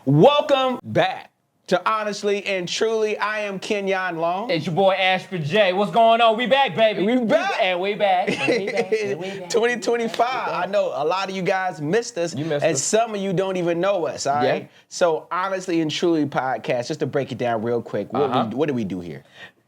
Welcome back to Honestly and Truly. I am Kenyon Long. It's your boy Ashford J. What's going on? We back, baby. We back. And we back. 2025. I know a lot of you guys missed us. You missed and us. some of you don't even know us, all right? Yeah. So Honestly and Truly podcast, just to break it down real quick, what do we do here?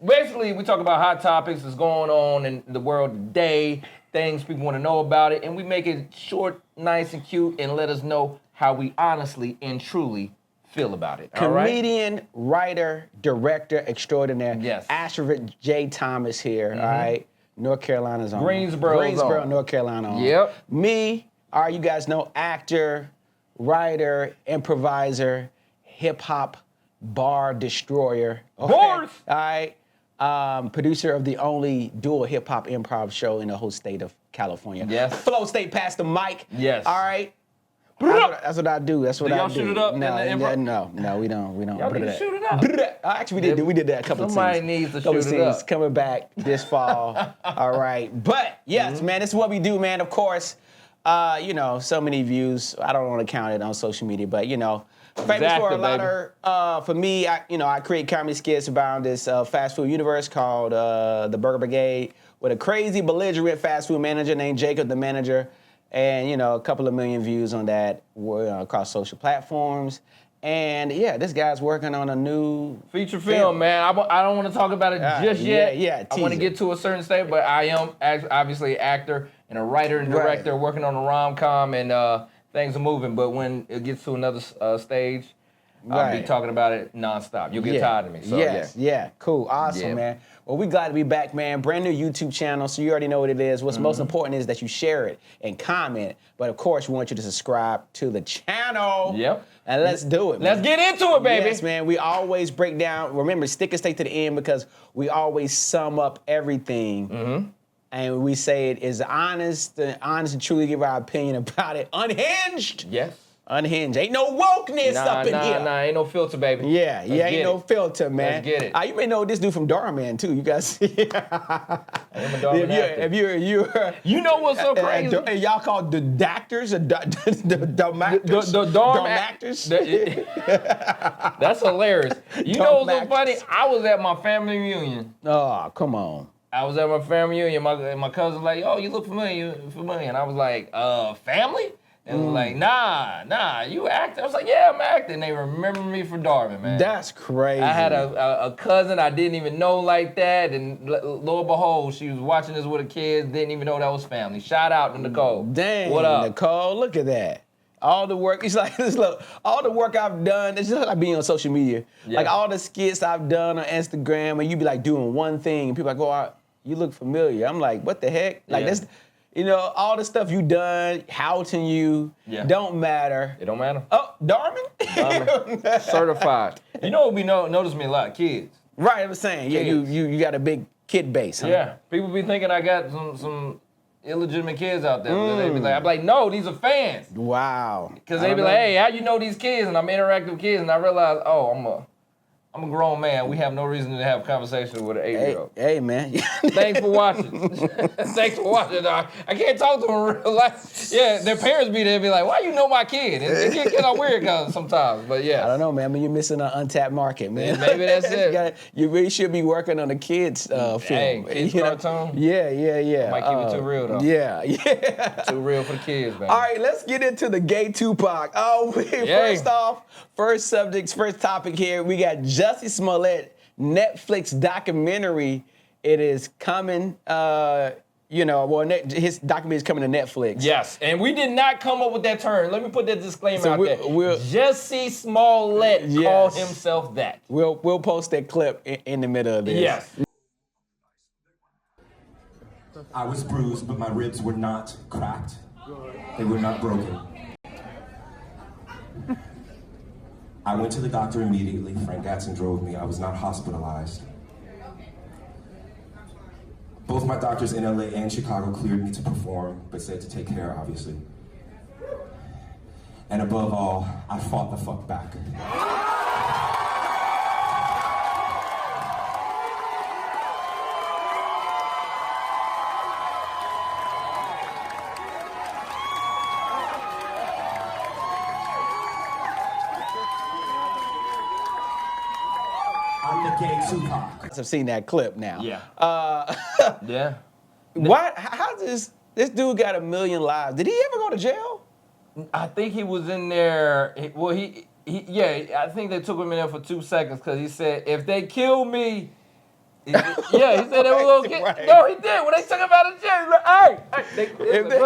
Basically, we talk about hot topics that's going on in the world today, things people want to know about it, and we make it short, nice, and cute, and let us know how we honestly and truly feel about it. All right? Comedian, writer, director extraordinaire. Yes. Ashford J Thomas here, all right? North Carolina's on. Greensboro, North Carolina on. Yep. Me, all right, you guys know, actor, writer, improviser, hip-hop bar destroyer. Okay? Bars! All right. Producer of the only dual hip-hop improv show in the whole state of California. Yes. Flow State Pastor Mike. Yes. All right. That's what I do. That's what Do I y'all do. shoot it up in the improv? No, we don't. Y'all need to shoot it up. Actually, we did that a couple of times. Somebody needs to couple shoot it scenes up. coming back this fall. All right. But, yes, man, this is what we do, man. Of course, so many views. I don't want to count it on social media, but, famous for a lot of, for me, I create comedy skits around this fast food universe called The Burger Brigade with a crazy, belligerent fast food manager named Jacob, the manager. And, a couple of million views on that across social platforms. And, yeah, this guy's working on a new Feature film, man. I don't want to talk about it just yet. Yeah, I want to get to a certain state, but I am obviously an actor and a writer and director working on a rom-com, and things are moving. But when it gets to another stage, I'll be talking about it nonstop. You'll get tired of me. So, yeah. Cool. Awesome, man. Well, we're glad to be back, man. Brand new YouTube channel, so you already know what it is. What's most important is that you share it and comment. But, of course, we want you to subscribe to the channel. Yep. And let's do it, man. Let's get into it, baby. Yes, man. We always break down. Remember, stick and stay to the end because we always sum up everything. And we say it is honest and truly give our opinion about it. Unhinged. Yes. Unhinged. Ain't no wokeness up in here. Nah, ain't no filter, baby. Yeah, ain't no filter, man. Let's get it. You may know this dude from Darman, too. You guys see. I am a Darman actor. If you're You know what's so crazy? Y'all call the doctors the dumb actors? The dumb actors? That's hilarious. You know what's so funny? I was at my family reunion. Oh, come on. I was at my family reunion. My cousin was like, "Oh, you look familiar." And I was like, family? And was like, nah, you acting? I was like, yeah, I'm acting. They remember me for Darman, man. That's crazy. I had a cousin I didn't even know like that, and lo and behold, she was watching this with her kids, didn't even know that was family. Shout out to Nicole. Dang, what up? Nicole, look at that. All the work, it's like, look, all the work I've done, it's just like being on social media. Yeah. Like all the skits I've done on Instagram, and you be like doing one thing, and people like, oh, you look familiar. I'm like, what the heck? Like that's, all the stuff you done, Houghton you, don't matter. It don't matter. Oh, Darman? Certified. You know what notice me a lot? Kids. Right, I was saying, you got a big kid base, huh? Yeah, people be thinking I got some illegitimate kids out there. They be like, I'm like, no, these are fans. Wow. Because they be like, hey, how you know these kids? And I'm interacting with kids, and I realize, oh, I'm a grown man. We have no reason to have conversations with an 8-year-old. Hey, man. Thanks for watching. Thanks for watching, dog. I can't talk to them in real life. Yeah, their parents be there and be like, why you know my kid? It can get on weird sometimes, but yeah. I don't know, man. I mean, you're missing an untapped market, man. Maybe that's it. You really should be working on a kids film. Hey, kids cartoon? Yeah. Might keep it too real, though. Yeah. Too real for the kids, man. All right, let's get into the gay Tupac. First topic here, we got Jussie Smollett Netflix documentary. It is coming, his documentary is coming to Netflix. Yes, and we did not come up with that term. Let me put that disclaimer out there. Jussie Smollett called himself that. We'll post that clip in the middle of this. Yes. I was bruised, but my ribs were not cracked. They were not broken. I went to the doctor immediately. Frank Gatson drove me. I was not hospitalized. Both my doctors in LA and Chicago cleared me to perform, but said to take care, obviously. And above all, I fought the fuck back. gay Tupac. I've seen that clip now. Yeah. Yeah. What? How does this dude got 1 million lives? Did he ever go to jail? I think he was in there. I think they took him in there for 2 seconds because he said, if they kill me, he said they were gonna get. Right. No, he did. When they took him out of jail, he was like, hey,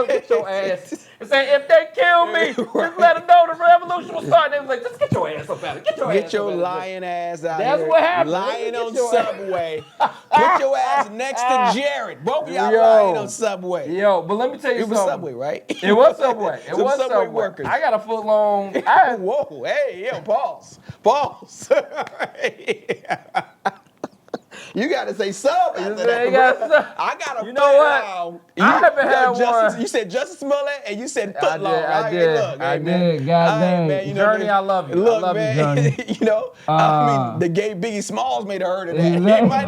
get your ass. He said, if they kill me, just let them know the revolution will start. And they was like, just get your ass up out of here. Get your lying ass out That's here. what happened. Lying on Subway. Put your ass next to Jared. Both of y'all lying on Subway. Yo, but let me tell you something. It was Subway, right? It was Subway. It was Subway workers. I got a foot long. Whoa, hey, yo, pause. You got to say sub after that. I got a You know what? I haven't had one. You said Jussie Smollett and you said foot long. I did. God dang. Journey, I love you. Look, I love man, you, Journey. you know, I mean, the gay Biggie Smalls made have heard of that. Exactly. He might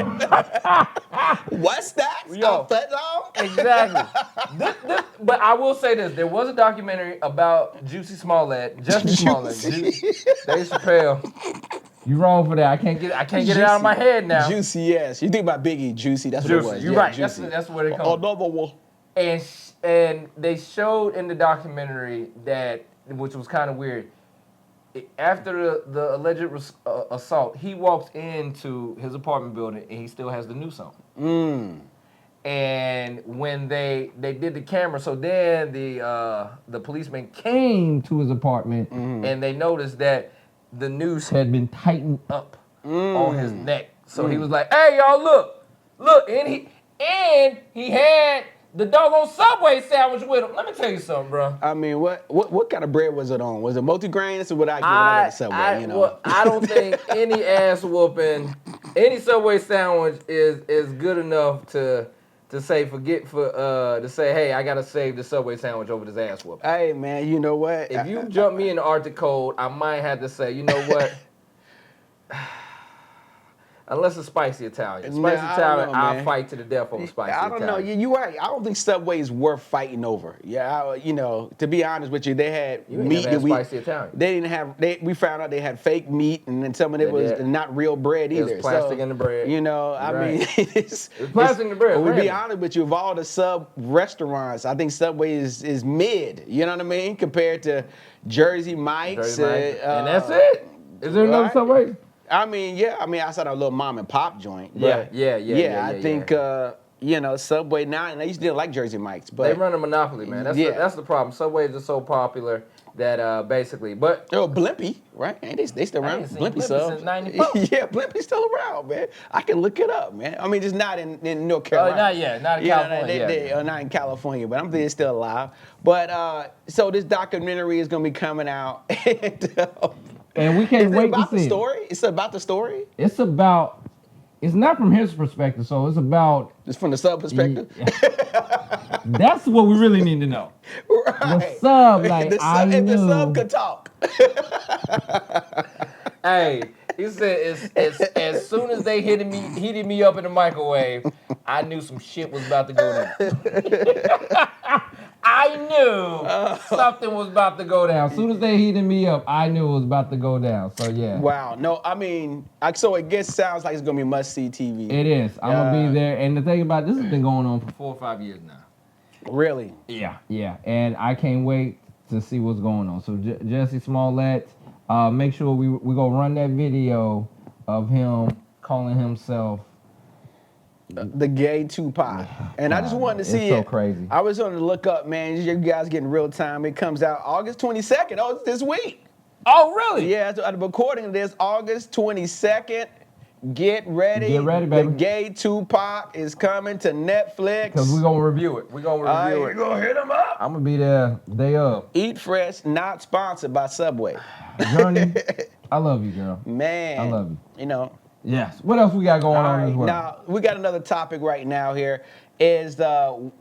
have. What's that? Yo, foot long? Exactly. But I will say this. There was a documentary about Jussie Smollett. Dave Chappelle. You wrong for that. I can't get it out of my head now. Juicy, yes. You think about Biggie, Juicy. That's what it was. You're right. Juicy. That's where they come. Another one. And they showed in the documentary that, which was kind of weird. After the alleged assault, he walked into his apartment building and he still has the noose on. And when they did the camera, so then the policeman came to his apartment and they noticed that the noose had been tightened up on his neck. So he was like, hey, y'all, look. And he had the doggone Subway sandwich with him. Let me tell you something, bro. I mean, what kind of bread was it on? Was it multigrain? This is what I get when I get Subway, you know. Well, I don't think any ass whooping, any Subway sandwich is good enough to say to say, hey, I gotta save the Subway sandwich over this ass whooping. Hey man, you know what? If you jump me in the Arctic cold, I might have to say, you know what? Unless it's spicy Italian. I'll fight to the death over spicy Italian. I don't know. You're right. I don't think Subway is worth fighting over. Yeah, to be honest with you, they had meat that spicy Italian. They didn't have. We found out they had fake meat, and then some of it was not real bread either. It was plastic in the bread. You know, I mean, it's plastic in the bread. But to be honest with you, of all the sub restaurants, I think Subway is mid. You know what I mean, compared to Jersey Mike's. And that's it. Is there another Subway? I mean, outside of a little mom and pop joint. Yeah. I think, Subway now, and I used to like Jersey Mike's, but they run a monopoly, man. That's the problem. Subway is just so popular that basically, but Blimpie, right? Ain't they still around? Blimpie since '94. Yeah, Blimpie's still around, man. I can look it up, man. I mean, just not in North Carolina. Not in California. Not in California, but I'm thinking it's still alive. But so this documentary is gonna be coming out. And we can't wait to see it. It's about the story? It's not from his perspective, so it's about... It's from the sub perspective? Yeah. That's what we really need to know. Right. The sub, like, if the sub could talk. Hey, he said as soon as they heated me up in the microwave, I knew some shit was about to go down. I knew something was about to go down. As soon as they heated me up, I knew it was about to go down. So yeah. Wow. No, I mean, so it sounds like it's gonna be must-see TV. It is. I'm gonna be there. And the thing about this has been going on for 4 or 5 years now. Really? Yeah. And I can't wait to see what's going on. So Jussie Smollett, make sure we go run that video of him calling himself the gay Tupac. And I just wanted to see it's so crazy. I was on to look up, man. You guys getting real time. It comes out August 22nd. Oh, it's this week. Oh, really? Yeah, the recording of this August 22nd. Get ready. Get ready, baby. The gay Tupac is coming to Netflix. Because we're going to review it. You're going to hit him up. I'm going to be there day of. Eat Fresh, not sponsored by Subway. Journey, I love you, girl. Man. I love you. You know. Yes. What else we got going on as well? Now, we got another topic right now here is oh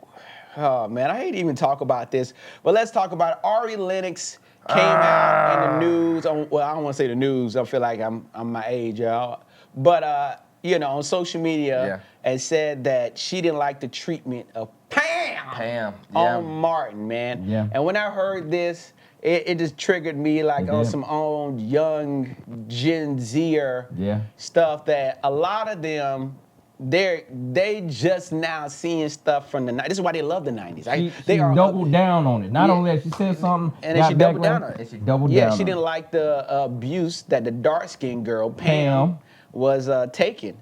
man, I hate to even talk about this, but let's talk about Ari Lennox came out in the news. Well, I don't want to say the news. I feel like I'm my age, y'all. But, on social media and said that she didn't like the treatment of Pam Yeah. on Martin, man. Yeah. And when I heard this, it just triggered me like on some own young Gen Zer stuff that a lot of them, they just now seeing stuff from the 90s. This is why they love the 90s. She doubled down on it. Not only that, she said something, and then she doubled down on it. And she doubled down. Yeah, she didn't like the abuse that the dark-skinned girl Pam was taking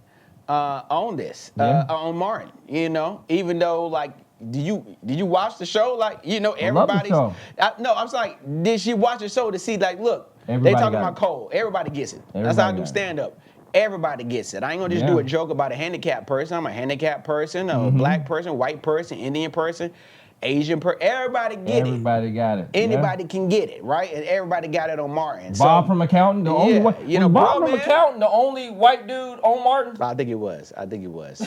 on this on Martin. You know, even though like. Did you watch the show? Like, you know, everybody's. No, I was like, did she watch the show to see, like, look, they talking about Cole. Everybody gets it. That's how I do stand up. Everybody gets it. I ain't gonna just do a joke about a handicapped person. I'm a handicapped person, a black person, white person, Indian person, Asian person. Everybody get it. Everybody got it. Anybody can get it, right? And everybody got it on Martin. Bob from Accountant, the only white. You know, Bob from Accountant, the only white dude on Martin. I think it was. I think it was.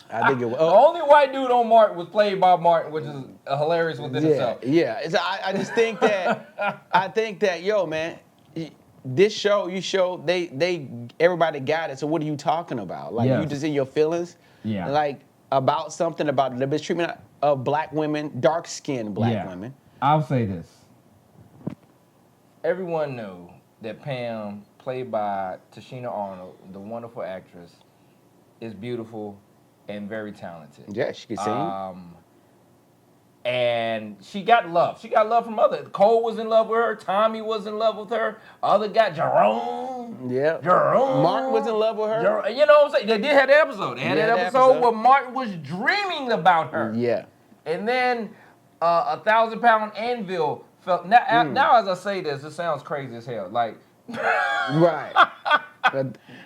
The only white dude on Martin was played by Martin, which is hilarious within itself. Yeah, I just think that, yo, man, this show, everybody got it. So what are you talking about? Like, you just in your feelings? Yeah. Like, about something about the mistreatment of black women, dark-skinned black women. I'll say this. Everyone knew that Pam, played by Tashina Arnold, the wonderful actress, is beautiful and very talented. Yeah, she can sing. And she got love. She got love from others. Cole was in love with her. Tommy was in love with her. Other guy, Jerome. Yeah. Jerome. Martin was in love with her. You know what I'm saying? They did have the episode. They had that episode where Martin was dreaming about her. Yeah. And then a 1,000-pound anvil fell. Now, as I say this, it sounds crazy as hell. Like, right.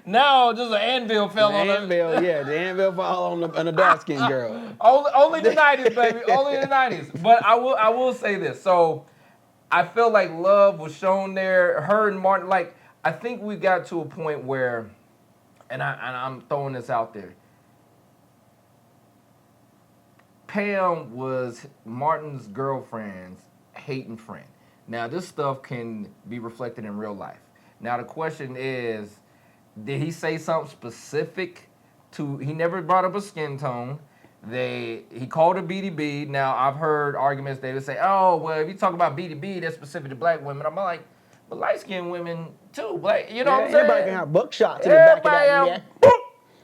Now, just an anvil fell on her. The anvil fell on the dark-skinned girl. Only the 90s, baby. Only the 90s. But I will say this. So, I feel like love was shown there. Her and Martin, like, I think we got to a point where, and I'm throwing this out there, Pam was Martin's girlfriend's hating friend. Now, this stuff can be reflected in real life. Now, the question is, did he say something specific to, he never brought up a skin tone. He called her BDB. Now, I've heard arguments, they would say, oh, well, if you talk about BDB, that's specific to black women. I'm like, but light-skinned women, too. Black, you know what I'm saying? Everybody can have buckshots in the back of that.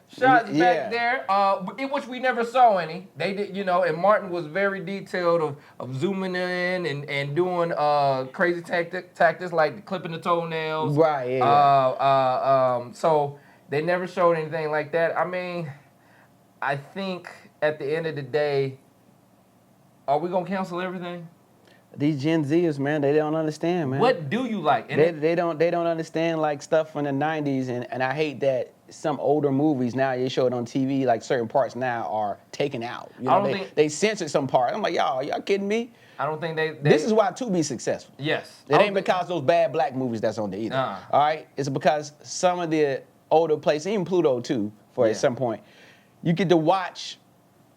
Shots back there, which we never saw any. They did, and Martin was very detailed of zooming in and doing crazy tactics like clipping the toenails. Right. So they never showed anything like that. I mean, I think at the end of the day, are we gonna cancel everything? These Gen Zers, man, they don't understand, man. What do you like? They don't understand like stuff from the 90s, and I hate that some older movies now they show it on TV, like certain parts now are taken out. You know, they censored some parts. I'm like, y'all kidding me? I don't think they This is why Tubi's successful. Yes. It ain't because those bad black movies that's on there either. All right? It's because some of the older places, even Pluto too, at some point, you get to watch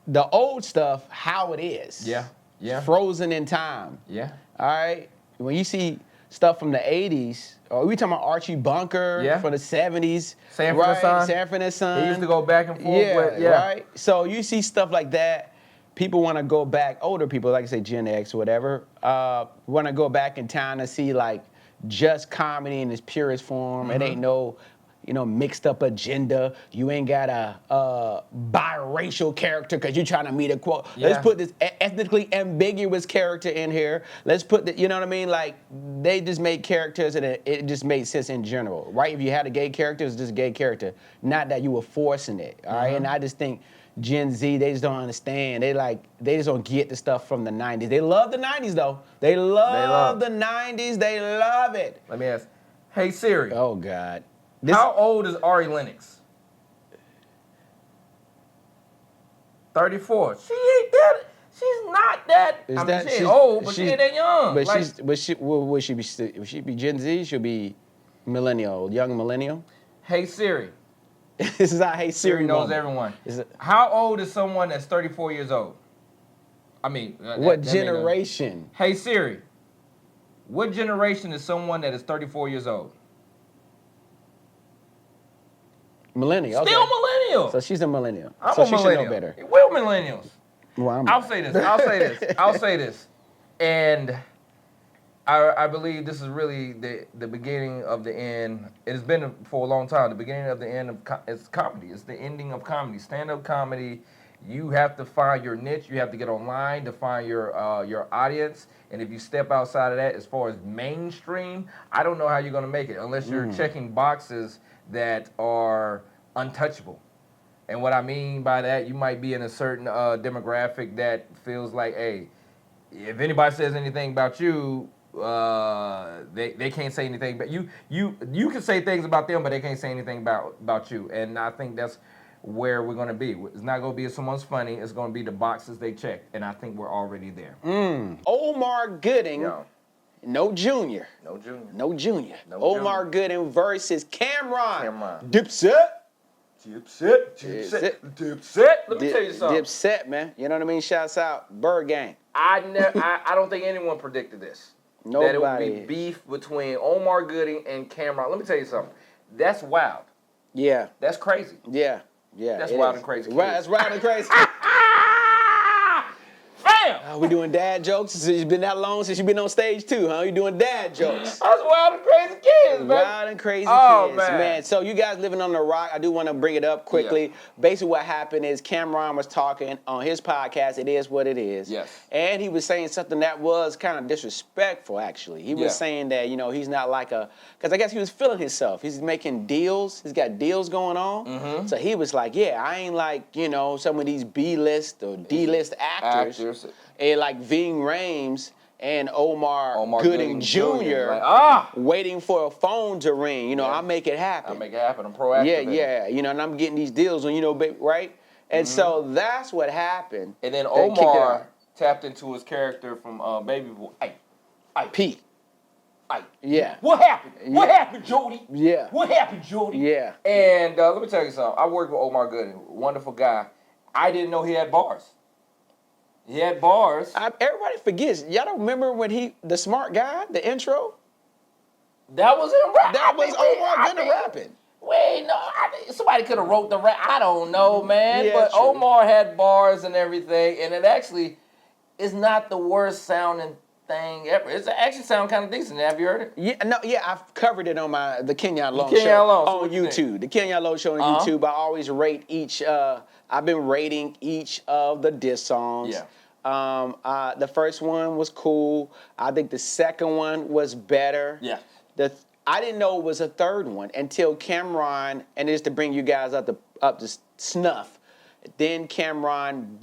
the old stuff how it is. Yeah. Frozen in time. Yeah. All right? When you see stuff from the 80s, or we talking about Archie Bunker from the 70s. Sanford and Son. Sanford and Son. They used to go back and forth. Right? So you see stuff like that. People want to go back, older people, like I say Gen X or whatever, want to go back in time to see like just comedy in its purest form. It ain't no mixed up agenda. You ain't got a biracial character because you're trying to meet a quote. Yeah. Let's put this ethnically ambiguous character in here. Let's put you know what I mean? Like, they just made characters and it just made sense in general, right? If you had a gay character, it's just a gay character. Not that you were forcing it, all right? And I just think Gen Z, they just don't understand. They just don't get the stuff from the 90s. They love the 90s, though. They love the 90s. They love it. Let me ask. Hey, Siri. Oh, God. How old is Ari Lennox? 34. She ain't that. She's not that. She ain't old, but she ain't that young. But would she be Gen Z? She'll be millennial, young millennial. Hey Siri. This is how Hey Siri knows everyone. How old is someone that's 34 years old? I mean, what generation? Hey Siri. What generation is someone that is 34 years old? Millennial. Still okay. millennial. So she's a millennial. I'm so a she millennial. should know better. We're millennials. Well, I'll say this. And I believe this is really the beginning of the end. It has been for a long time. The beginning of the end of it's comedy. It's the ending of comedy. Stand-up comedy. You have to find your niche. You have to get online to find your audience. And if you step outside of that, as far as mainstream, I don't know how you're gonna make it unless you're checking boxes that are untouchable. And what I mean by that, you might be in a certain demographic that feels like, hey, if anybody says anything about you, they can't say anything. But you can say things about them, but they can't say anything about you. And I think that's where we're going to be. It's not going to be if someone's funny. It's going to be the boxes they check. And I think we're already there. Omar Gooding, no junior. No junior. No junior. No Omar junior. Gooding versus Cameron. Cameron. Dipset. Dipset. Let me tell you something. Dipset, man. You know what I mean? Shouts out. Bird Gang. I don't think anyone predicted this. Nobody. That it would be beef between Omar Gooding and Cameron. Let me tell you something. That's wild. Yeah. That's crazy. Yeah. That's wild and crazy. Right, that's wild and crazy. Bam! We doing dad jokes? It's been that long since you've been on stage too, huh? You doing dad jokes? That's wild and crazy kids, man. Wild and crazy kids, man. So you guys living on the rock, I do want to bring it up quickly. Yeah. Basically what happened is Cameron was talking on his podcast, It Is What It Is. Yes. And he was saying something that was kind of disrespectful, actually. He was saying that, he's not like because I guess he was feeling himself. He's making deals. He's got deals going on. Mm-hmm. So he was like, yeah, I ain't like, some of these B-list or D-list actors. And like Ving Rhames and Omar Gooding Jr. Like, waiting for a phone to ring. I make it happen. I make it happen. I'm proactive. Yeah. And I'm getting these deals on, right? And so that's what happened. And then Omar tapped into his character from Baby Boy. Pete. Yeah. What happened? What happened, Jody? Yeah. What happened, Jody? Yeah. And let me tell you something. I worked with Omar Gooding, wonderful guy. I didn't know he had bars. He had bars. Everybody forgets. Y'all don't remember when the smart guy, the intro? That was him rapping. That was Omar Gooding rapping. Wait, no, somebody could have wrote the rap. I don't know, man. Yeah, but true. Omar had bars and everything, and it actually is not the worst sounding thing ever. It actually sound kind of decent. Have you heard it? Yeah, I've covered it on the Kenyon Long Kenyon show Long, on YouTube. The Kenyon Long show on YouTube. I always rate each. I've been rating each of the diss songs. Yeah. The first one was cool. I think the second one was better. Yeah. I didn't know it was a third one until Cameron, and just to bring you guys up to snuff. Then Cameron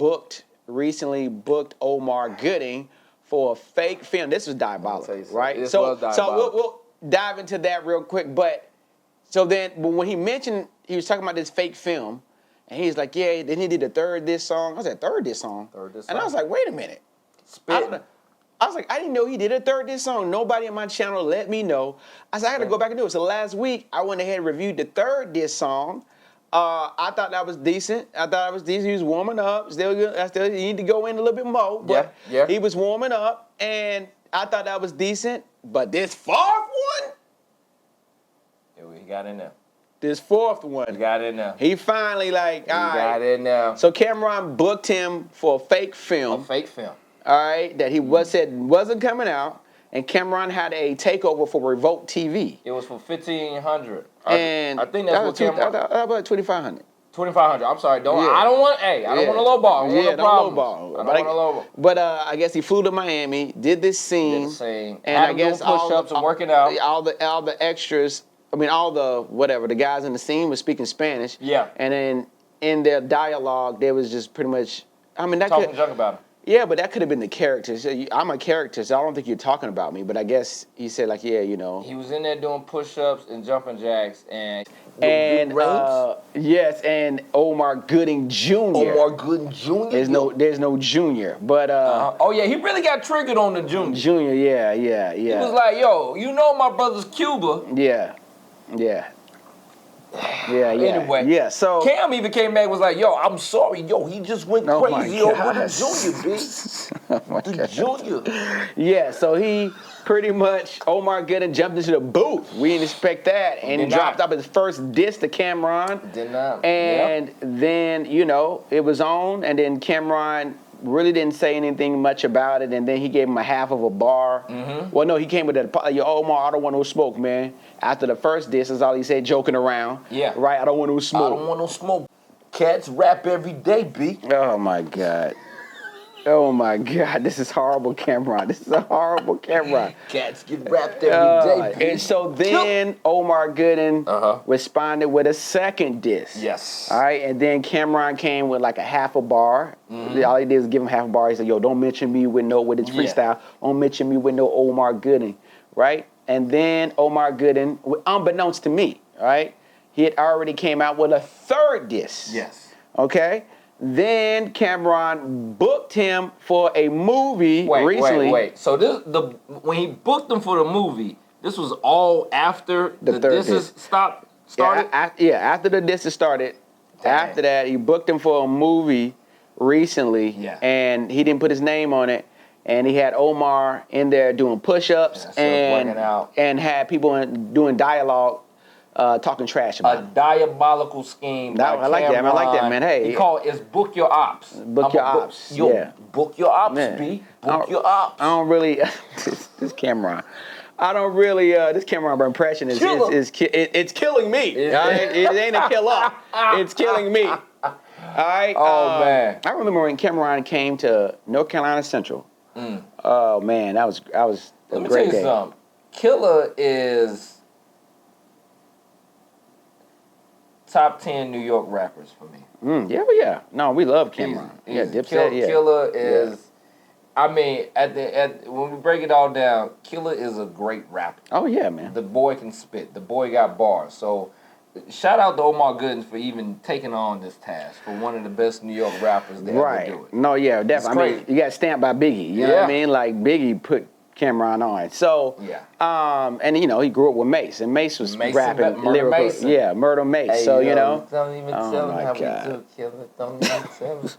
recently booked Omar Gooding for a fake film. This was diabolical, right? This was diabolical. So we'll dive into that real quick. But when he mentioned, he was talking about this fake film, and he's like, yeah, then he did the third diss song. I said, third diss song? And I was like, wait a minute. I was like, I didn't know he did a third diss song. Nobody on my channel let me know. I said, I got to go back and do it. So last week, I went ahead and reviewed the third diss song. I thought that was decent. He was warming up. Still, you need to go in a little bit more. But he was warming up, and I thought that was decent. But this fourth one? He got in there. This fourth one. He got in there. He finally got in there. So Cameron booked him for a fake film. All right, that he said wasn't coming out, and Cameron had a takeover for Revolt TV. It was for $1,500. And I think that's what Cameron. How about $2,500? $2,500. I'm sorry. I don't want to lowball. Don't lowball. I don't want to lowball. But I guess he flew to Miami, did this scene, and I guess push-ups and working out. All the extras. I mean, the guys in the scene were speaking Spanish. Yeah. And then in their dialogue, there was just pretty much. I mean, talking junk about him. Yeah, but that could have been the character. So I'm a character, so I don't think you're talking about me. But I guess he said He was in there doing push-ups and jumping jacks and yes, and Omar Gooding Jr. There's no junior, but he really got triggered on the junior. Junior, yeah. He was like, yo, my brother's Cuba. Yeah. Anyway, so Cam even came back and was like, yo, I'm sorry, he just went crazy over the junior, the junior. Yeah, so he pretty much, Omar Gooding jumped into the booth. We didn't expect that. And he dropped up his first diss to Cameron. Did not. And then, it was on, and then Cameron really didn't say anything much about it, and then he gave him a half of a bar. Well, no, he came with that, yo, Omar, I don't want no smoke, man. After the first diss, that's all he said, joking around. Yeah. Right, I don't want no smoke. I don't want no smoke. Cats rap every day, B. Oh, my God. Oh, my God. This is horrible, Cameron. This is a horrible Cameron. Cats get rapped every day, B. And so then Omar Gooden responded with a second diss. Yes. All right, and then Cameron came with like a half a bar. All he did was give him half a bar. He said, yo, don't mention me with his freestyle. Don't mention me with no Omar Gooden, right? And then Omar Gooden, unbeknownst to me, all right, he had already came out with a third diss. Yes. Okay? Then Cameron booked him for a movie recently. Wait. So when he booked him for the movie, this was all after the disses started? After the disses started. Dang. After that, he booked him for a movie recently, and he didn't put his name on it. And he had Omar in there doing push-ups and had people doing dialogue. Talking trash about a diabolical scheme. I like that, man. I like that, man. Hey, he called it book your ops. Book your ops. Book your ops, B. Book your ops. I don't really this Cameron. I don't really this Cameron impression is it's killing me. It ain't a killer. It's killing me. All right. Oh man. I remember when Cameron came to North Carolina Central. Oh man, that was a great day. Let me tell you something. Killer is top 10 New York rappers for me. Yeah. No, we love Cameron. Dipset. Killer is, I mean, when we break it all down, Killer is a great rapper. Oh yeah, man. The boy can spit. The boy got bars. So, shout out to Omar Gooden for even taking on this task for one of the best New York rappers to ever do it. No, yeah, definitely. I mean, you got stamped by Biggie. You know what I mean? Like Biggie put Cameron on. So, and you know, he grew up with Mace, and Mace was rapping lyrical. Mason. Yeah, Murder Mace. Hey, so, you know. Don't even tell him how we took Killer. Don't even tell him.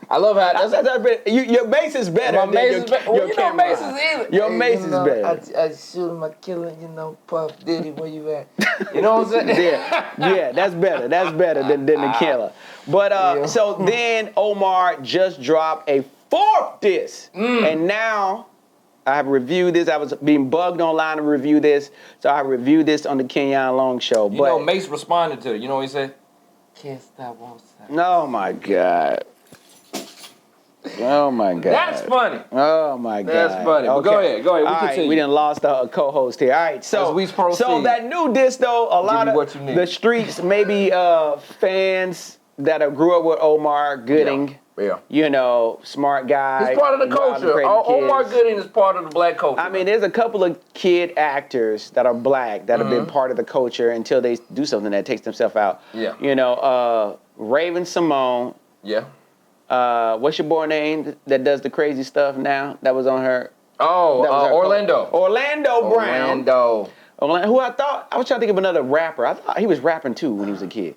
I love how your Mace is better than your Cameron. Mace is either. Your Mace is better. I shoot him, I kill him, Puff Diddy, where you at? You know what I'm saying? Yeah, that's better. That's better than the Killer. But so then Omar just dropped a fourth diss, and now I have reviewed this. I was being bugged online to review this, so I reviewed this on the Kenyon Long show. You know, Mace responded to it. You know what he said? Can't stop, won't stop. Oh my God. Oh my God. That's funny. Oh my God. That's funny. But go ahead. All right, we done lost a co-host here. All right, so that new diss though, a lot of the streets, maybe fans that grew up with Omar Gooden. Yeah. You know, smart guy. He's part of the culture. Omar Gooden is part of the black culture. I mean, there's a couple of kid actors that are black that have been part of the culture until they do something that takes themselves out. Yeah. You know, Raven Simone. Yeah. What's your boy name that does the crazy stuff now? That was on her. Orlando. Orlando Brown. Orlando. Who I was trying to think of another rapper. I thought he was rapping too when he was a kid.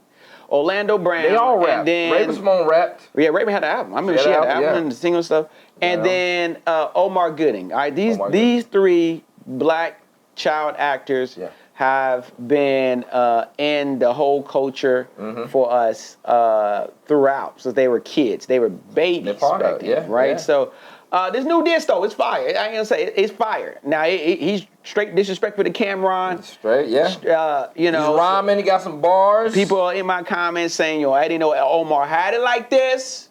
Orlando Brown. They all rap. Raven Simone rapped. Yeah, Raven had an album. I remember she had an album and the single stuff. And then Omar Gooden. All right, these three black child actors have been in the whole culture for us throughout. So they were kids. They were babies back then, right? Yeah. So this new diss though, it's fire. I ain't gonna say it's fire. Now he's straight disrespectful to Cameron. Straight, yeah. You know, he's rhyming. He got some bars. People are in my comments saying, "Yo, I didn't know Omar had it like this."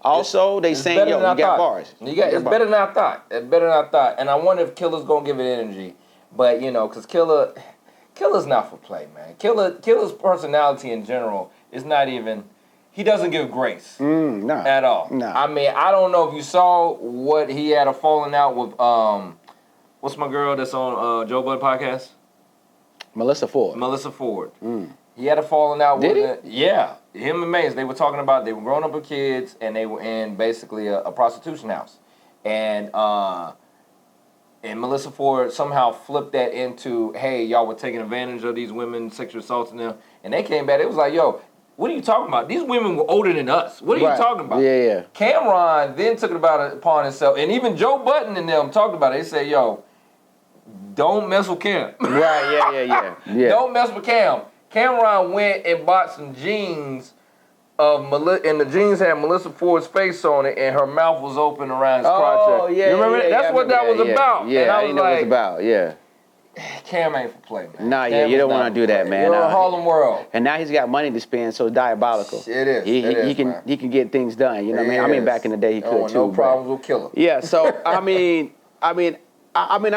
Also, they saying, "Yo, you got bars." It's better than I thought. It's better than I thought. And I wonder if Killer's gonna give it energy. But you know, because Killer's not for play, man. Killer's personality in general is not even. He doesn't give grace at all. No. I mean, I don't know if you saw what he had a falling out with. What's my girl that's on Joe Budden podcast? Melissa Ford. He had a falling out with it. Yeah, him and Mace. They were talking about they were growing up with kids and they were in basically a prostitution house, and Melissa Ford somehow flipped that into, hey, y'all were taking advantage of these women, sexual assaulting them, and they came back. It was like, yo. What are you talking about? These women were older than us. What are you talking about? Yeah. Cameron then took it upon himself, and even Joe Budden and them talked about it. They said, yo, don't mess with Cam. Right, yeah. Don't mess with Cam. Cameron went and bought some jeans and the jeans had Melissa Ford's face on it, and her mouth was open around his crotch. Oh, yeah. You remember that? That's what that was about. Yeah, and I didn't know what it was about. Yeah. Cam ain't for play, man. Nah, yeah, Cam you is don't not want to do for that, play. man. You're in Harlem World. And now he's got money to spend, so it's diabolical. It is. He can get things done. You know what I mean? I mean, back in the day, he could too. No problems will kill him. Yeah. So I mean, I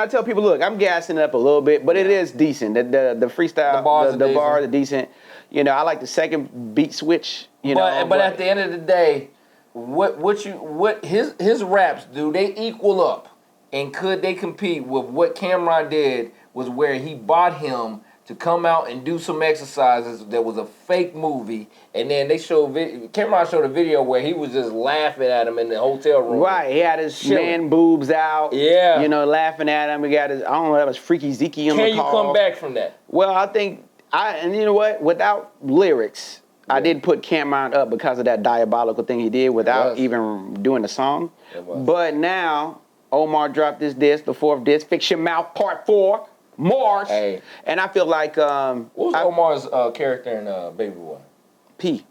tell people, look, I'm gassing it up a little bit, but it is decent. The freestyle, the bars are decent. You know, I like the second beat switch. But at the end of the day, what his raps do they equal up, and could they compete with what Cameron did? Was where he bought him to come out and do some exercises that was a fake movie, and then they Cameron showed a video where he was just laughing at him in the hotel room. Right, he had his man boobs out. Yeah. You know, laughing at him. He got his, I don't know, that was Freaky Zeke on the call. Can you come back from that? Well, I think, and you know what? Without lyrics, I did put Cameron up because of that diabolical thing he did without even doing the song. But now, Omar dropped this disc, the fourth disc, Fix Your Mouth Part 4. Mars. Hey. And I feel like what was Omar's character in Baby Boy? P.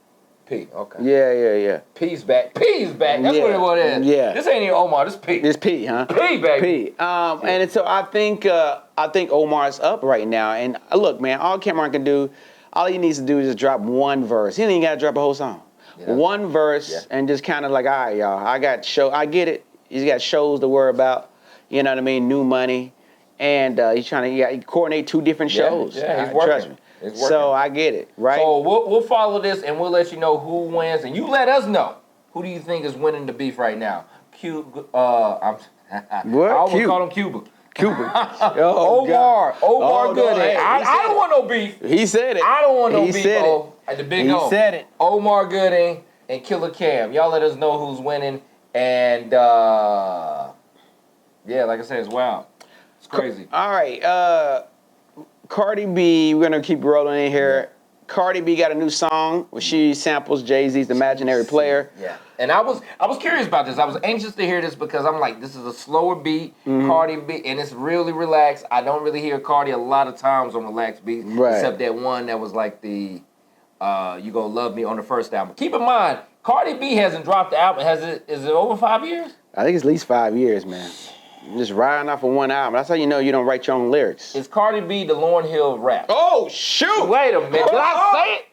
Okay. Yeah. P's back. That's what it is. Yeah. This ain't even Omar. This P. This P, huh? P, baby. P. And so I think Omar's up right now. And look, man, all Cameron can do, all he needs to do is just drop one verse. He ain't even got to drop a whole song. Yeah. One verse and just kind of like, all right, y'all, I get it. He's got shows to worry about. You know what I mean? New money. And he's trying to coordinate two different shows. Yeah, he's working. Trust me. So I get it, right? So we'll follow this and we'll let you know who wins, and you let us know who do you think is winning the beef right now. I almost call him Cuba. Omar Gooding. Hey, I don't want no beef. He said it. I don't want no beef. He The big O. He said it. Omar Gooding and Killer Cam. Y'all let us know who's winning, and like I said, it's wild. It's crazy. All right. Cardi B, we're going to keep rolling in here. Cardi B got a new song where she samples Jay-Z's Imaginary Player. Yeah. And I was curious about this. I was anxious to hear this because I'm like, this is a slower beat, Cardi B, and it's really relaxed. I don't really hear Cardi a lot of times on relaxed beats, except that one that was like the You Gonna Love Me on the first album. Keep in mind, Cardi B hasn't dropped the album. Is it over 5 years? I think it's at least 5 years, man. Just riding off of one album. That's how you know you don't write your own lyrics. Is Cardi B the Lauryn Hill rap? Oh, shoot! Wait a minute. Did I say it?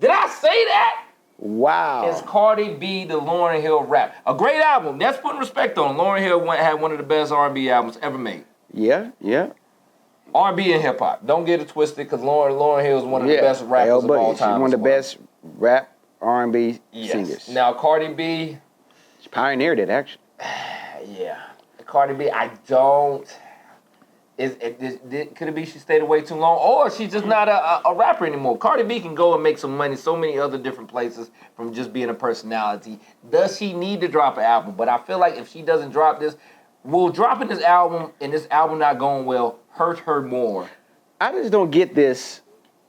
Did I say that? Wow. Is Cardi B the Lauryn Hill rap? A great album. That's putting respect on. Lauryn Hill had one of the best R&B albums ever made. Yeah. R&B and hip hop. Don't get it twisted, because Lauryn Hill is one of the best rappers of all time. She's one of the best rap R&B singers. Now Cardi B, she pioneered it, actually. Yeah. Cardi B, I don't. Could it be she stayed away too long, or she's just not a rapper anymore? Cardi B can go and make some money so many other different places from just being a personality. Does she need to drop an album? But I feel like if she doesn't drop this, will dropping this album and this album not going well hurt her more? I just don't get this.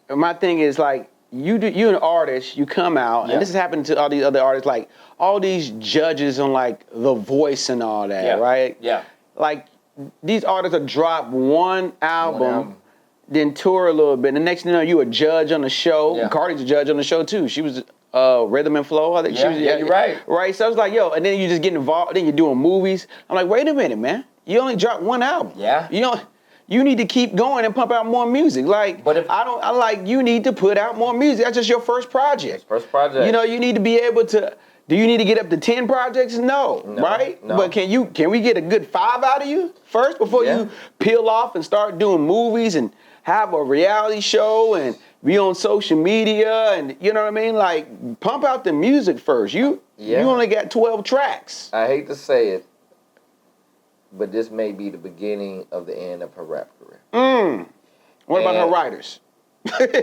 My thing is like, you're an artist, you come out, and this has happened to all these other artists, like all these judges on like The Voice and all that, right? Yeah. Like these artists will drop one album, then tour a little bit. And the next thing you know, you a judge on the show. Yeah. Cardi's a judge on the show too. She was Rhythm and Flow, I think she was. Yeah, you're right. Right, so I was like, yo, and then you just get involved, then you're doing movies. I'm like, wait a minute, man. You only dropped one album. Yeah. You need to keep going and pump out more music. Like, you need to put out more music. That's just your first project. First project. You need to be able to. Do you need to get up to 10 projects? No, right? No. But can we get a good 5 out of you first before you peel off and start doing movies and have a reality show and be on social media and you know what I mean? Like, pump out the music first. You only got 12 tracks. I hate to say it, but this may be the beginning of the end of her rap career. What about her writers? What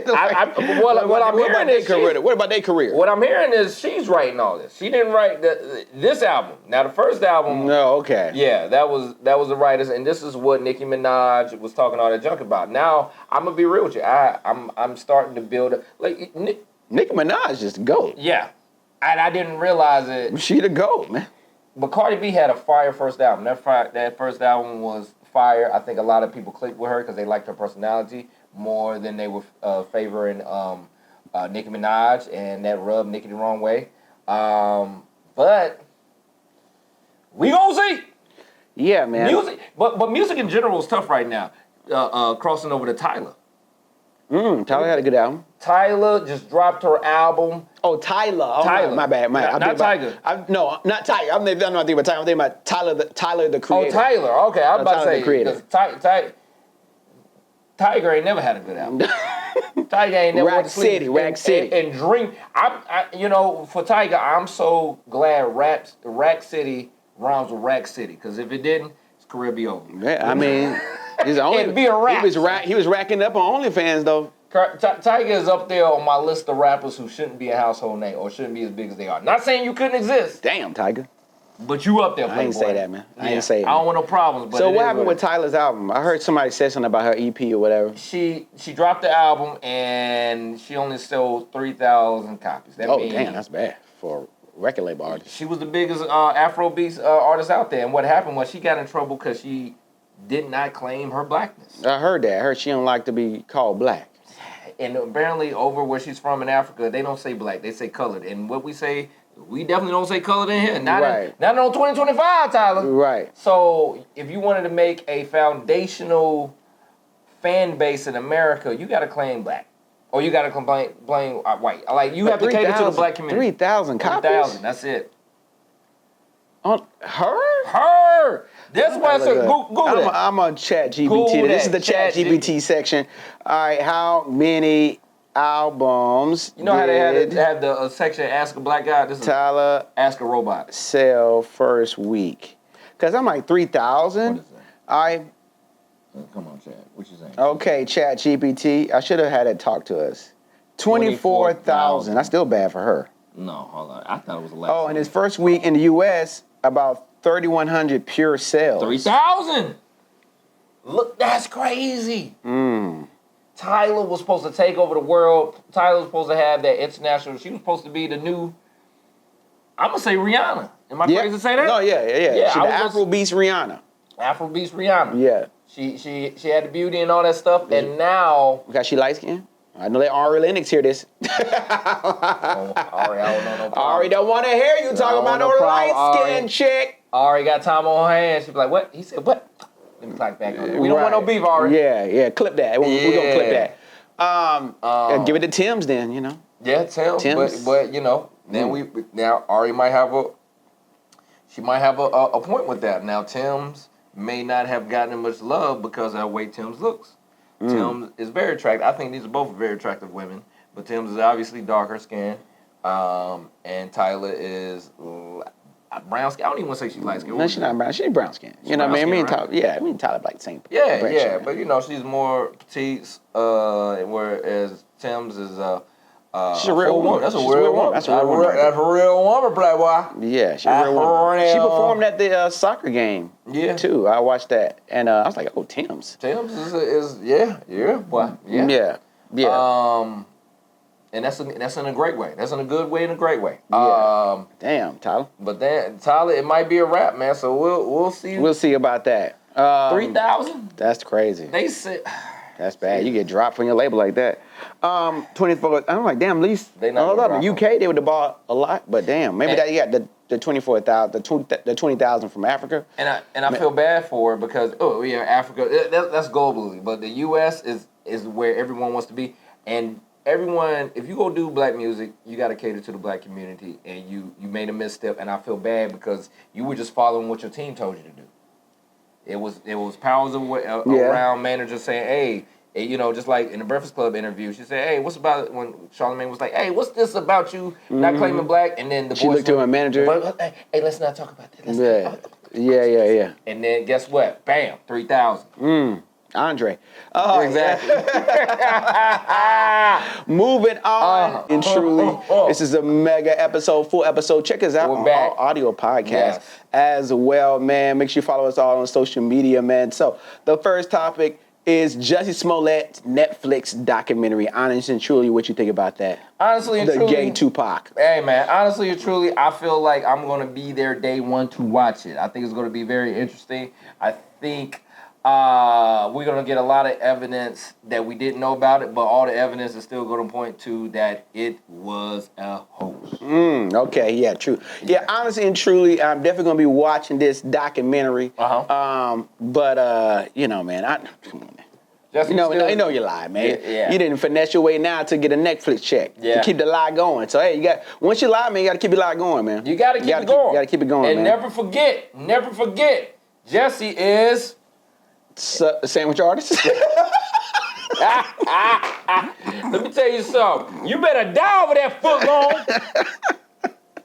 about their career? What I'm hearing is she's writing all this. She didn't write this album. Now the first album. No, okay. Yeah, that was the writers, and this is what Nicki Minaj was talking all that junk about. Now I'm gonna be real with you. I'm starting to build Nicki Minaj just go. Yeah, and I didn't realize it. She the GOAT, man. But Cardi B had a fire first album. That first album was fire. I think a lot of people clicked with her because they liked her personality more than they were favoring Nicki Minaj, and that rubbed Nicki the wrong way. But we gonna see. Yeah, man. Music, but music in general is tough right now. Crossing over to Tyler. Tyler had a good album. Tyler just dropped her album. Oh, Tyler. Oh, Tyler. My bad. Not Tiger. No, not Tiger. I'm not thinking about Tiger. I'm thinking about Tyler the creator. Oh, Tyler. Okay, I was about Tyler to the creator. say, Tiger ain't never had a good album. Tiger ain't never went to sleep. Rack City. And Dream. For Tiger, I'm so glad Rack City rhymes with Rack City, because if it didn't, his career be over. Yeah, I mean, It'd be a rap. He was racking up on OnlyFans though. Tiger is up there on my list of rappers who shouldn't be a household name or shouldn't be as big as they are. Not saying you couldn't exist, Damn, Tiger. but you up there, I ain't Playboy. say that, man. I ain't say it. I don't want no problems. But So what happened with Tyler's album? I heard somebody say something about her EP or whatever. She dropped the album and she only sold 3,000 copies. That means Damn, that's bad for a record label artist. she was the biggest Afrobeats artist out there. And what happened was she got in trouble because she did not claim her blackness. I heard that. I heard she don't like to be called black. And apparently over where she's from in Africa, they don't say black, they say colored. And what we say, we definitely don't say colored in here. Not on 2025, Tyler. Right. So if you wanted to make a foundational fan base in America, you got to claim black. Or you got to blame white. Like, you have to cater to the black community. 3,000 copies? 3,000, that's it. On her? Her! That's why I said, Google that. I'm on Chat Google GPT. This is that, the Chat GPT section. All right, how many albums You know how they had the section Ask a Black Guy? This is Tyler Ask a Robot. sell first week? Because I'm like 3,000. What is that? All right. Come on, Chad. What you saying? Okay, Chat GPT. I should have had it talk to us. 24,000. That's still bad for her. No, hold on. I thought it was less. Oh, and his first week in the U.S., about 3,100 pure sales. 3,000. Look, that's crazy. Tyler was supposed to take over the world. Tyler was supposed to have that international. She was supposed to be the new, I'm going to say Rihanna. Am I crazy to say that? No, yeah. She the I was Afrobeats Rihanna. Afrobeats Rihanna. Yeah. She had the beauty and all that stuff, and now... Because she light skin? I know that Ari Lennox hear this. Ari, I don't know no problem. Ari don't want to hear you talking about no light skin chick. Ari got time on her hands. She be like, what? He said, what? Let me clock back on it. We don't want no beef, Ari. Yeah. Clip that. We're going to clip that. Give it to Tim's then, you know. Yeah, Tim's. But you know, then now Ari might have a point with that. Now Tim's may not have gotten much love because of the way Tim's looks. Tim is very attractive. I think these are both very attractive women, but Tim's is obviously darker skin, and Tyler is brown skin. I don't even want to say she's light skin. No, she's not brown. She's brown skin. You know what I mean? Tyler like the same. Yeah, but you know she's more petite, whereas Tim's is she's a real woman. That's a real woman. That's a real woman. That's a real woman, playboy. Yeah, she's a real woman. She performed at the soccer game. Yeah. Too. I watched that, and I was like, oh, Tim's. Tim's is boy. Yeah. Yeah. And that's in a great way. That's in a good way and a great way. Yeah. Damn, Tyler. But then Tyler, it might be a wrap, man. So we'll see. We'll see about that. 3,000. That's crazy. They said. That's bad. You get dropped from your label like that. 24. I'm like, damn. At least they not the UK they would have bought a lot, but damn, maybe that you got the 24,000, the 20,000 from Africa. And I feel bad for her because Africa. That's globally, but the US is where everyone wants to be, and everyone. If you go do black music, you got to cater to the black community, and you made a misstep, and I feel bad because you were just following what your team told you to do. It was powers around managers saying, hey, you know, just like in the Breakfast Club interview, she said, hey, what's about when Charlamagne was like, hey, what's this about you not claiming black? And then she looked to her manager. Hey, let's not talk about that. Yeah. And then guess what? Bam, 3,000. Andre. Exactly. Moving on. And truly, this is a mega episode, full episode. Check us out on our audio podcast as well, man. Make sure you follow us all on social media, man. So the first topic is Jussie Smollett Netflix documentary. Honestly and truly, what you think about that? Honestly and truly, the gay Tupac. Hey, man. Honestly and truly, I feel like I'm going to be there day one to watch it. I think it's going to be very interesting. I think We're going to get a lot of evidence that we didn't know about it, but all the evidence is still going to point to that it was a hoax. Okay, yeah, true. Yeah, honestly and truly, I'm definitely going to be watching this documentary. But, you know, man, come on, man. You know you lie, man. Yeah. You didn't finesse your way now to get a Netflix check to keep the lie going. So hey, once you lie, man, you got to keep your lie going, man. You got to keep it going. You got to keep it going, and man. never forget, Jussie is sandwich artist. Let me tell you something. You better die over that foot long.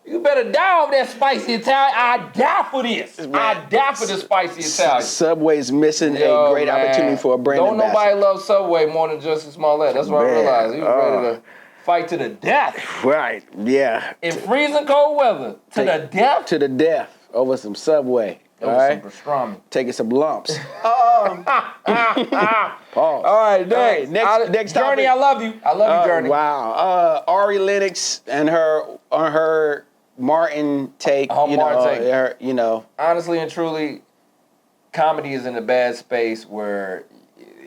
You better die over that spicy Italian. I die for this. I die for the spicy Italian. Subway's missing a great opportunity for a brand ambassador. Don't nobody love Subway more than Jussie Smollett. That's what I realized. He was ready to fight to the death. Right, yeah. In freezing cold weather. To the death? To the death. Over some Subway. Over some pastrami. Taking some lumps. Pause. All right, next Journey, I love you. I love you, Journey. Wow. Ari Lennox and her Martin take. You know. Honestly and truly, comedy is in a bad space where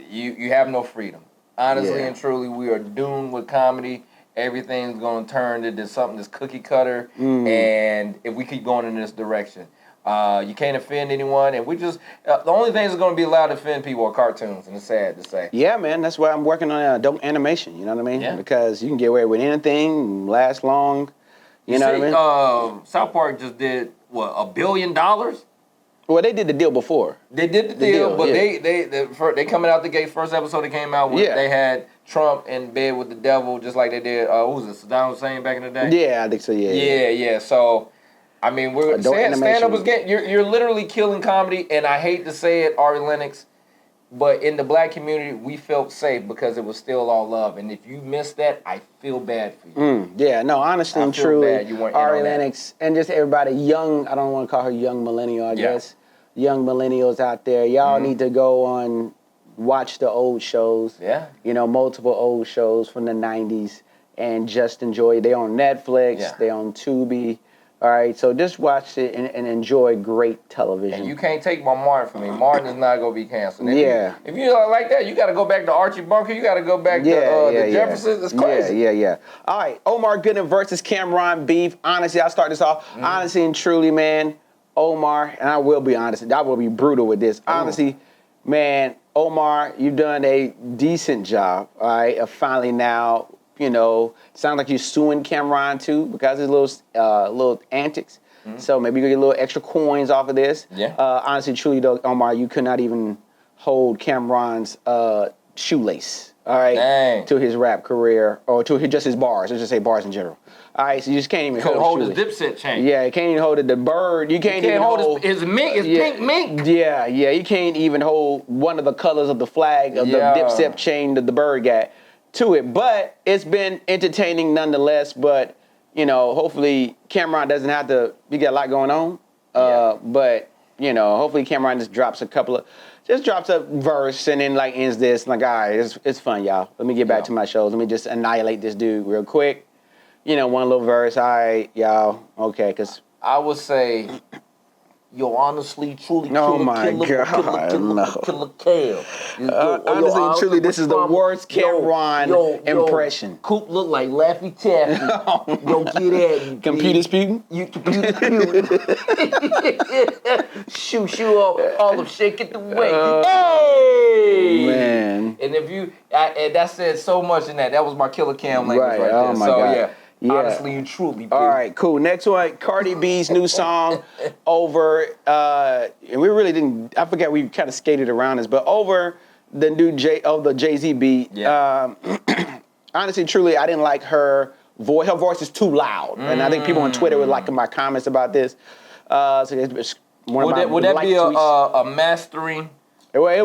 you have no freedom. Honestly and truly, we are doomed with comedy. Everything's going to turn into something that's cookie cutter. And if we keep going in this direction, you can't offend anyone. And we just, the only things that's going to be allowed to offend people are cartoons. And it's sad to say. Yeah, man. That's why I'm working on adult animation. You know what I mean? Yeah. Because you can get away with anything, last long. You know what I mean? South Park just did, what, $1 billion? Well, they did the deal before. They did the deal, but they coming out the gate. First episode that came out, they had Trump in bed with the devil, just like they did. What was it, Saddam Hussein back in the day? Yeah, I think so. Yeah. So, I mean, stand up was getting. You're literally killing comedy, and I hate to say it, Ari Lennox, but in the black community, we felt safe because it was still all love. And if you missed that, I feel bad for you. Yeah, no, honestly and truly, Ari on Lennox and just everybody young, I don't want to call her young millennial, I guess. Young millennials out there, y'all need to go on, watch the old shows. Yeah. You know, multiple old shows from the 90s and just enjoy. They on Netflix, they on Tubi. All right, so just watch it and enjoy great television. And you can't take my Martin from me. Martin is not going to be canceled. If you like that, you got to go back to Archie Bunker. You got to go back to the Jeffersons. It's crazy. Yeah. All right, Omar Gooding versus Cameron Beef. Honestly, I'll start this off. Honestly and truly, man, Omar, and I will be honest, I will be brutal with this. Honestly, man, Omar, you've done a decent job, all right, of finally now, you know, sounds like you're suing Cameron too because of his little antics. So maybe you get a little extra coins off of this. Yeah. Honestly, truly though, Omar, you could not even hold Cameron's shoelace, all right, Dang. to his rap career or to just his bars. Let's just say bars in general. All right, so you just can't even hold his Dipset chain. Yeah, you can't even hold it. The bird, you can't even hold his pink mink. Yeah, you can't even hold one of the colors of the flag of the Dipset chain that the bird got to it. But it's been entertaining nonetheless. But, you know, hopefully Cameron doesn't have to, he got a lot going on. But, you know, hopefully Cameron just drops a verse and then like ends this. Like, all right, it's fun, y'all. Let me get back to my shows. Let me just annihilate this dude real quick. You know, one little verse. All right, y'all. Okay, because I would say, yo, honestly, truly, honestly and truly, this is the worst Cameron impression. Coop look like Laffy Taffy. Yo, get at me. Computer speaking? You computer speaking. Shoot all of shit, get the way. Hey! Man. And if you, and that said so much in that. That was my killer Cam language right there. Oh my God. Yeah. Honestly and truly. All right, cool. Next one, Cardi B's new song, Over. And we really didn't, I forgot we kind of skated around this, but Over the new Jay-Z beat. Yeah. Honestly, truly, I didn't like her voice. Her voice is too loud. And I think people on Twitter were liking my comments about this. So it's one of my would that be a mastering? Well, it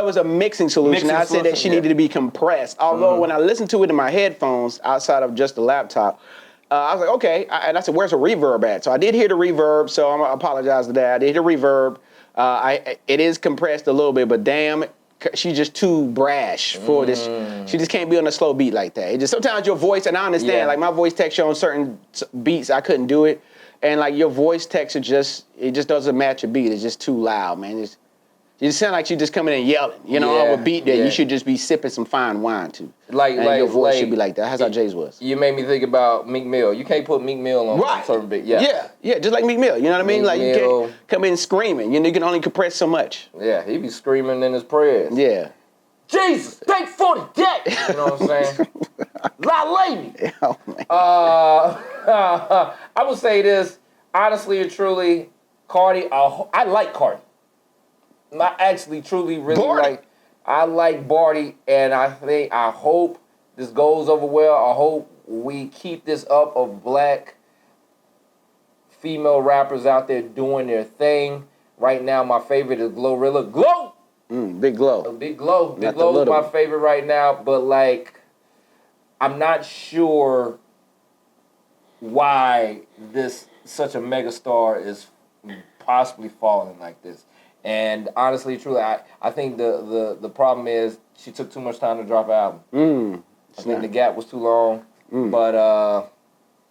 was a mixing solution. I said that she needed to be compressed. Although when I listened to it in my headphones outside of just the laptop, I was like, okay. And I said, where's the reverb at? So I did hear the reverb, so I'm going to apologize for that. I did hear reverb. It is compressed a little bit, but damn, she's just too brash for this. She just can't be on a slow beat like that. It just sometimes your voice, and I understand, like my voice texture on certain beats, I couldn't do it. And like your voice texture just doesn't match a beat. It's just too loud, man. You sound like you just coming in yelling, off a beat that you should just be sipping some fine wine to. Like your voice should be like that. That's how Jay's was. You made me think about Meek Mill. You can't put Meek Mill on certain beat. Yeah, just like Meek Mill. You know what I mean? Meek Like Mill. you can't come in screaming. You can only compress so much. Yeah, he be screaming in his prayers. Yeah. Jesus, thank for the debt. You know what I'm saying? La lady. Oh, man. I would say this, honestly and truly, Cardi, I like Cardi. I actually truly really I like Barty, and I hope this goes over well. I hope we keep this up of black female rappers out there doing their thing. Right now, my favorite is Glorilla. Glow! Big Glow. Big Glow. Big Glow is my favorite right now, but I'm not sure why such a megastar is possibly falling like this. And honestly, truly, I think the problem is she took too much time to drop an album. I think the gap was too long. But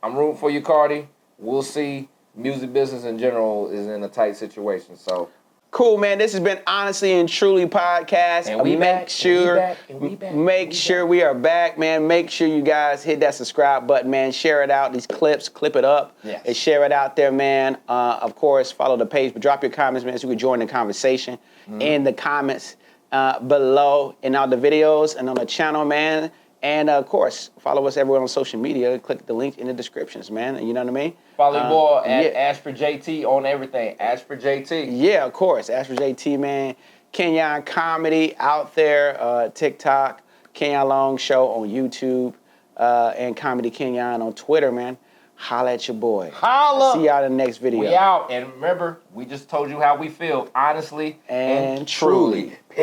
I'm rooting for you, Cardi. We'll see. Music business in general is in a tight situation. So cool, man. This has been Honestly and Truly podcast. And we Make sure we are back, man. Make sure you guys hit that subscribe button, man. Share it out. These clips, clip it up, and share it out there, man. Of course, follow the page, but drop your comments, man, so you can join the conversation in the comments below, and on the videos and on the channel, man. And of course, follow us everywhere on social media. Click the link in the descriptions, man. You know what I mean? Follow your boy at ashfordjt on everything. ashfordjt. Yeah, of course. ashfordjt, man. Kenyoncomedy out there. TikTok. Kenyon Long Show on YouTube. And Comedy Kenyon on Twitter, man. Holla at your boy. Holla! See y'all in the next video. We out. And remember, we just told you how we feel. Honestly and truly. Peace.